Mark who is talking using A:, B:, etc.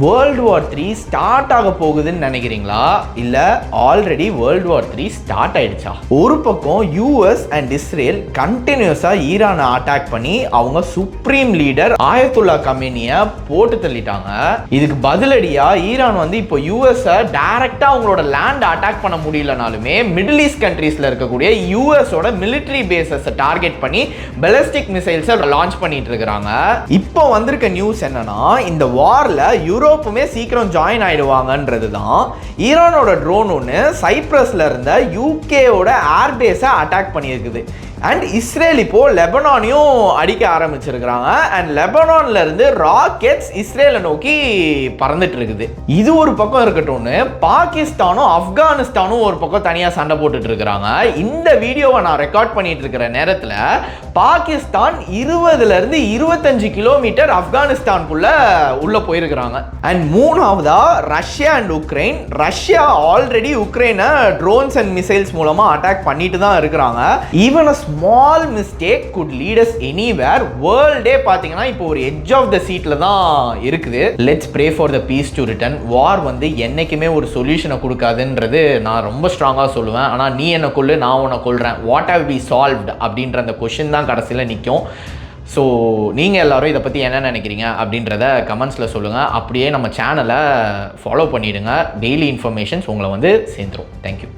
A: World war 3 start ஆக போகுதுன்னு நினைக்கிறீங்களா? இல்ல ஆல்ரெடி வேர்ல்டு வார் 3 ஸ்டார்ட் ஆயிடுச்சா? ஒரு பக்கம் யூஎஸ் அண்ட் இஸ்ரேல் கண்டினியூஸா ஈரானை அட்டாக் பண்ணி அவங்க சுப்ரீம் லீடர் ஆயத்துல்லா கமேனியை போட்டு தள்ளிட்டாங்க. இதுக்கு பதிலடியா ஈரான் வந்து இப்போ யூஎஸ் டைரக்டா அவங்களோட லேண்ட் அட்டாக் பண்ண முடியலனாலுமே மிடில் ஈஸ்ட் கண்ட்ரீஸ்ல இருக்கக்கூடிய யூஎஸோட மிலிட்டரி பேசஸ் டார்கெட் பண்ணி பாலிஸ்டிக் மிசைல்ஸ் லான்ச் பண்ணிட்டு இருக்காங்க. இப்போ வந்திருக்க நியூஸ் என்னன்னா, இந்த வார்ல யூரோப்புமே சீக்கிரம் ஜாயின் ஆயிடுவாங்கன்றது தான். ஈரானோட ட்ரோன் ஒன்று சைப்ரஸ்ல இருந்த யூகேவோட ஏர்பேஸை அட்டாக் பண்ணியிருக்குது. அண்ட் இஸ்ரேல் இப்போ லெபனானையும் அடிக்க ஆரம்பிச்சிருக்கிறாங்க. அண்ட் லெபனான்ல இருந்து ராக்கெட்ஸ் இஸ்ரேலை நோக்கி பறந்துட்டு இருக்குது. இது ஒரு பக்கம் இருக்கட்டும்னு பாகிஸ்தானும் ஆப்கானிஸ்தானும் ஒரு பக்கம் தனியாக சண்டை போட்டுட்டு இருக்கிறாங்க. இந்த வீடியோவை நான் ரெக்கார்ட் பண்ணிட்டு இருக்கிற நேரத்தில் பாகிஸ்தான் 20 இருந்து 25 கிலோமீட்டர் ஆப்கானிஸ்தானுக்குள்ள உள்ள போயிருக்கிறாங்க. அண்ட் மூணாவதா Russia and Ukraine. Russia already உக்ரைனை ட்ரோன்ஸ் அண்ட் மிசைல்ஸ் மூலமா அட்டாக் பண்ணிட்டு தான் இருக்கிறாங்க. Even small mistake could lead us anywhere. வேர்ல்டே பாத்தீங்கன்னா இப்போ ஒரு எட்ஜ் ஆஃப் த சீட்ல தான் இருக்குது. Let's pray for the peace to return. War வந்து என்னைக்குமே ஒரு சொல்யூஷனை கொடுக்காதுன்றது நான் ரொம்ப ஸ்ட்ராங்காக சொல்லுவேன். ஆனால் நீ என்ன கொள்ளு, நான் உன்னை கொள்றேன், வாட் ஹவ் வி சால்வ்ட் அப்படின்ற அந்த கொஷின் தான் கடைசியில் நிற்கும். ஸோ நீங்கள் எல்லோரும் இதை பற்றி என்ன நினைக்கிறீங்க அப்படின்றத கமெண்ட்ஸில் சொல்லுங்கள். அப்படியே நம்ம சேனலை ஃபாலோ பண்ணிவிடுங்க. டெய்லி இன்ஃபர்மேஷன்ஸ் உங்களை வந்து சேர்ந்துரும். தேங்க்யூ.